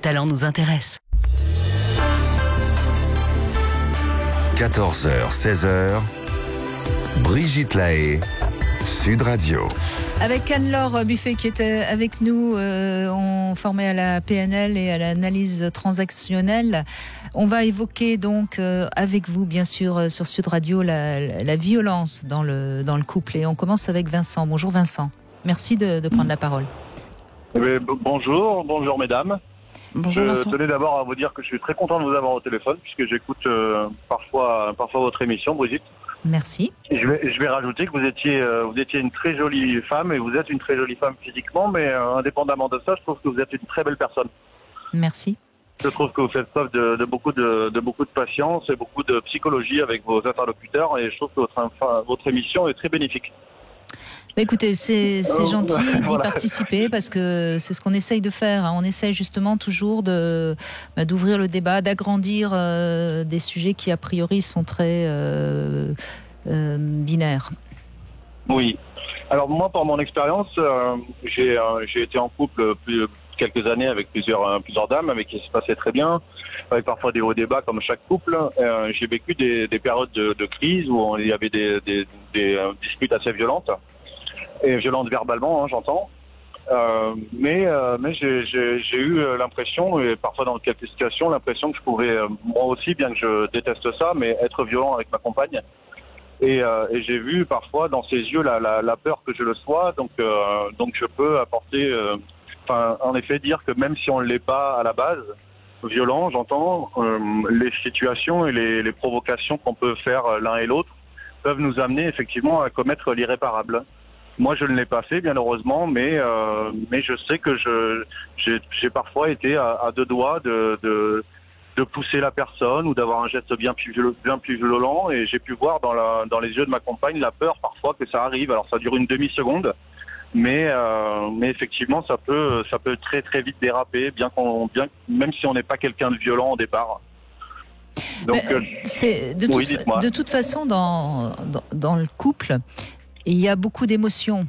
talent nous intéresse. 14h, 16h, Brigitte Lahaie, Sud Radio. Avec Anne-Laure Buffet qui était avec nous, formée à la PNL et à l'analyse transactionnelle. On va évoquer donc avec vous, bien sûr, sur Sud Radio, la violence dans le couple. Et on commence avec Vincent. Bonjour Vincent. Merci de prendre la parole. Bonjour mesdames. Bonjour Vincent. Je tenais d'abord à vous dire que je suis très content de vous avoir au téléphone puisque j'écoute parfois votre émission, Brigitte. Merci. Je vais rajouter que vous étiez une très jolie femme et vous êtes une très jolie femme physiquement, mais indépendamment de ça, je trouve que vous êtes une très belle personne. Merci. Je trouve que vous faites preuve de beaucoup de patience et beaucoup de psychologie avec vos interlocuteurs et je trouve que votre émission est très bénéfique. Écoutez, c'est gentil d'y voilà. participer parce que c'est ce qu'on essaye de faire. On essaye justement toujours d'ouvrir le débat, d'agrandir des sujets qui a priori sont très binaires. Oui. Alors moi, par mon expérience, j'ai été en couple quelques années avec plusieurs dames avec qui ça se passait très bien, avec parfois des hauts débats comme chaque couple. J'ai vécu des périodes de crise où il y avait des disputes assez violentes. Et violente verbalement, j'entends. Mais j'ai eu l'impression, et parfois dans quelques situations, l'impression que je pouvais, moi aussi, bien que je déteste ça, mais être violent avec ma compagne. Et j'ai vu parfois dans ses yeux la peur que je le sois, donc je peux apporter, en effet dire que même si on ne l'est pas à la base, violent, j'entends, les situations et les provocations qu'on peut faire l'un et l'autre peuvent nous amener effectivement à commettre l'irréparable. Moi, je ne l'ai pas fait, bien heureusement, mais je sais que j'ai parfois été à deux doigts de pousser la personne ou d'avoir un geste bien plus violent. Et j'ai pu voir dans les yeux de ma compagne la peur parfois que ça arrive. Alors, ça dure une demi-seconde, mais effectivement, ça peut très très vite déraper, même si on n'est pas quelqu'un de violent au départ. Donc, de toute façon, dans le couple, il y a beaucoup d'émotions.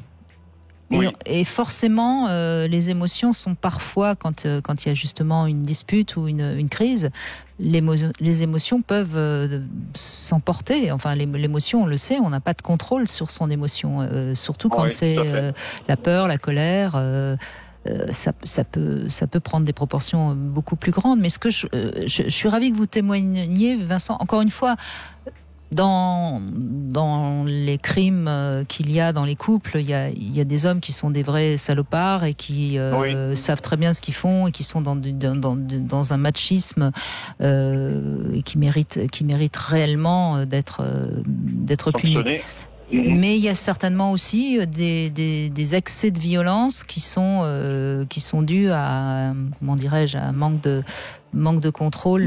Oui. Et forcément, les émotions sont parfois, quand il y a justement une dispute ou une crise, les émotions peuvent s'emporter. Enfin, l'émotion, on le sait, on n'a pas de contrôle sur son émotion, surtout quand c'est la peur, la colère. Ça peut prendre des proportions beaucoup plus grandes. Mais ce que je suis ravie que vous témoigniez, Vincent, encore une fois. Dans les crimes qu'il y a dans les couples, il y a des hommes qui sont des vrais salopards et qui savent très bien ce qu'ils font et qui sont dans un machisme et qui méritent réellement d'être punis. Mais il y a certainement aussi des excès de violence qui sont dus à, comment dirais-je, à un manque de contrôle,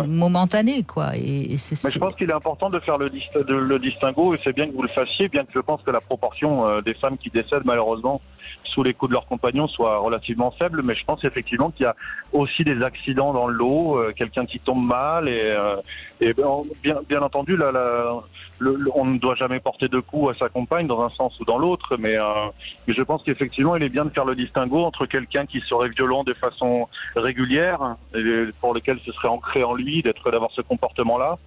momentané, quoi. Mais je pense qu'il est important de faire le distinguo, et c'est bien que vous le fassiez, bien que je pense que la proportion des femmes qui décèdent malheureusement sous les coups de leurs compagnons soit relativement faible, mais je pense effectivement qu'il y a aussi des accidents dans le lot, quelqu'un qui tombe mal, et bien entendu, on ne doit jamais porter de coups à sa compagne dans un sens ou dans l'autre, mais je pense qu'effectivement il est bien de faire le distinguo entre quelqu'un qui serait violent de façon régulière, et pour lequel ce serait ancré en lui d'avoir ce comportement-là,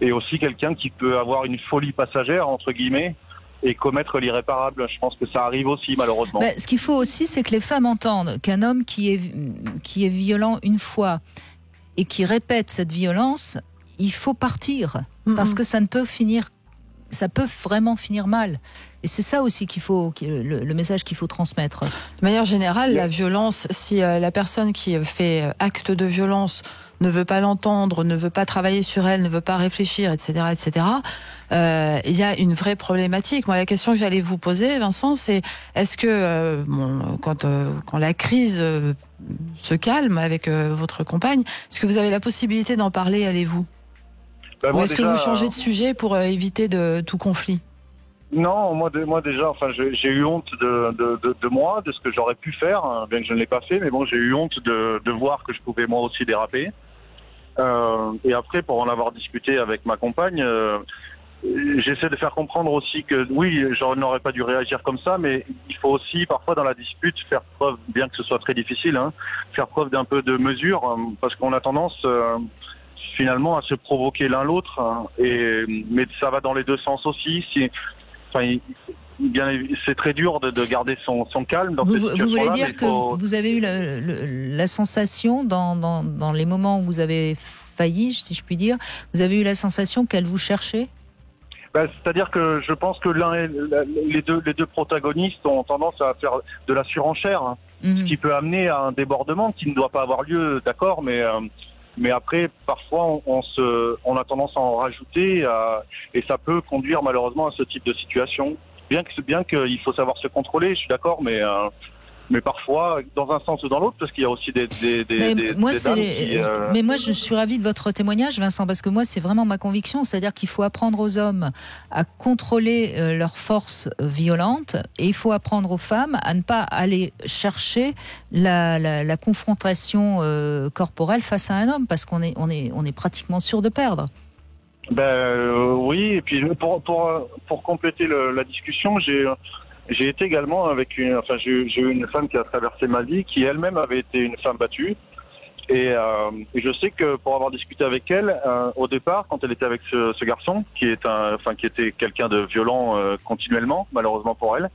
et aussi quelqu'un qui peut avoir une folie passagère, entre guillemets, et commettre l'irréparable. Je pense que ça arrive aussi, malheureusement. Ce qu'il faut aussi, c'est que les femmes entendent qu'un homme qui est violent une fois et qui répète cette violence, il faut partir, parce que ça peut vraiment finir mal. Et c'est ça aussi le message qu'il faut transmettre. De manière générale, la violence, si la personne qui fait acte de violence ne veut pas l'entendre, ne veut pas travailler sur elle, ne veut pas réfléchir, etc., il y a une vraie problématique. Moi, la question que j'allais vous poser, Vincent, c'est est-ce que quand la crise se calme avec votre compagne, est-ce que vous avez la possibilité d'en parler, allez-vous ? Ou est-ce que vous changez de sujet pour éviter tout conflit ? Non, moi déjà, j'ai eu honte de moi, de ce que j'aurais pu faire, hein, bien que je ne l'ai pas fait, mais bon, j'ai eu honte de voir que je pouvais moi aussi déraper. Et après, pour en avoir discuté avec ma compagne, j'essaie de faire comprendre aussi que oui, je n'aurais pas dû réagir comme ça, mais il faut aussi parfois dans la dispute faire preuve, bien que ce soit très difficile, faire preuve d'un peu de mesure, parce qu'on a tendance finalement à se provoquer l'un l'autre, mais ça va dans les deux sens aussi. C'est très dur de garder son calme dans cette situation-là. Vous voulez dire que vous avez eu la sensation dans les moments où vous avez failli, si je puis dire, vous avez eu la sensation qu'elle vous cherchait? C'est-à-dire que je pense que les deux protagonistes ont tendance à faire de la surenchère, ce qui peut amener à un débordement qui ne doit pas avoir lieu, d'accord, mais après, parfois, on a tendance à en rajouter, et ça peut conduire malheureusement à ce type de situation. Bien qu'il faut savoir se contrôler, je suis d'accord, mais parfois dans un sens ou dans l'autre, parce qu'il y a aussi des Mais moi, je suis ravie de votre témoignage, Vincent, parce que moi, c'est vraiment ma conviction, c'est-à-dire qu'il faut apprendre aux hommes à contrôler leurs forces violentes, et il faut apprendre aux femmes à ne pas aller chercher la confrontation corporelle face à un homme, parce qu'on est pratiquement sûr de perdre. Oui, et puis pour compléter la discussion, j'ai été également j'ai eu une femme qui a traversé ma vie, qui elle-même avait été une femme battue, et je sais que pour avoir discuté avec elle, au départ, quand elle était avec ce garçon, qui était quelqu'un de violent continuellement, malheureusement pour elle,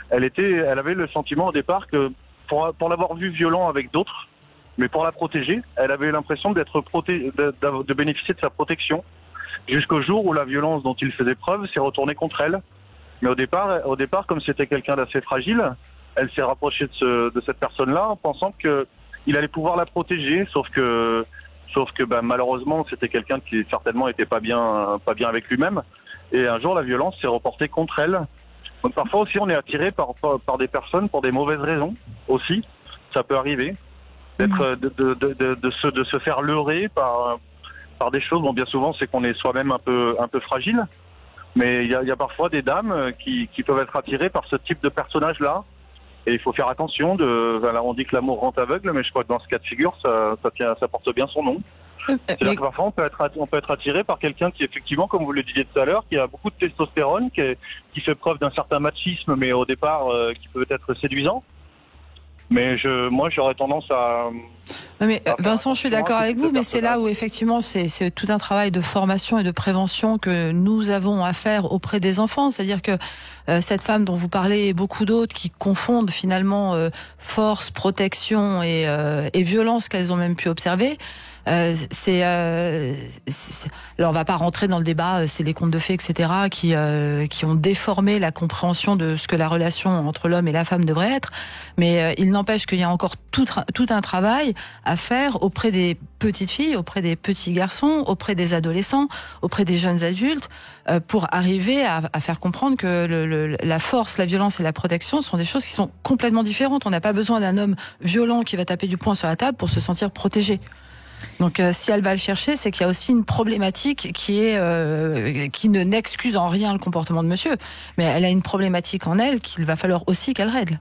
elle avait le sentiment au départ que pour l'avoir vu violent avec d'autres, mais pour la protéger, elle avait l'impression de bénéficier de sa protection, jusqu'au jour où la violence dont il faisait preuve s'est retournée contre elle. Mais au départ, comme c'était quelqu'un d'assez fragile, elle s'est rapprochée de cette personne-là en pensant qu'il allait pouvoir la protéger, sauf que malheureusement, c'était quelqu'un qui certainement n'était pas bien avec lui-même. Et un jour, la violence s'est reportée contre elle. Donc parfois aussi, on est attiré par des personnes pour des mauvaises raisons aussi. Ça peut arriver de se faire leurrer par des choses. Bon, bien souvent, c'est qu'on est soi-même un peu fragile. Mais il y a parfois des dames qui peuvent être attirées par ce type de personnage-là. Et il faut faire attention. On dit que l'amour rend aveugle, mais je crois que dans ce cas de figure, ça porte bien son nom. C'est-à-dire que parfois, on peut être attiré par quelqu'un qui, effectivement, comme vous le disiez tout à l'heure, qui a beaucoup de testostérone, qui fait preuve d'un certain machisme, mais au départ, qui peut être séduisant. Mais moi, j'aurais tendance à... Mais Vincent, je suis d'accord avec vous, mais c'est là où effectivement c'est tout un travail de formation et de prévention que nous avons à faire auprès des enfants. C'est-à-dire que cette femme dont vous parlez et beaucoup d'autres qui confondent finalement force, protection et violence qu'elles ont même pu observer. Alors on va pas rentrer dans le débat, c'est les contes de fées, etc., qui ont déformé la compréhension de ce que la relation entre l'homme et la femme devrait être. Mais il n'empêche qu'il y a encore tout un travail à faire auprès des petites filles, auprès des petits garçons, auprès des adolescents, auprès des jeunes adultes, pour arriver à faire comprendre que la force, la violence et la protection sont des choses qui sont complètement différentes. On n'a pas besoin d'un homme violent qui va taper du poing sur la table pour se sentir protégé. Donc si elle va le chercher, c'est qu'il y a aussi une problématique qui n'excuse en rien le comportement de monsieur, mais elle a une problématique en elle qu'il va falloir aussi qu'elle règle.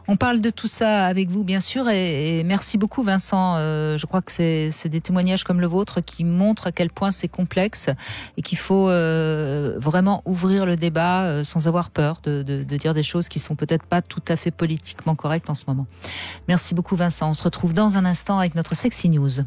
On parle de tout ça avec vous, bien sûr, et merci beaucoup, Vincent. Je crois que c'est des témoignages comme le vôtre qui montrent à quel point c'est complexe et qu'il faut vraiment ouvrir le débat sans avoir peur de dire des choses qui sont peut-être pas tout à fait politiquement correctes en ce moment. Merci beaucoup, Vincent. On se retrouve dans un instant avec notre Sexy News.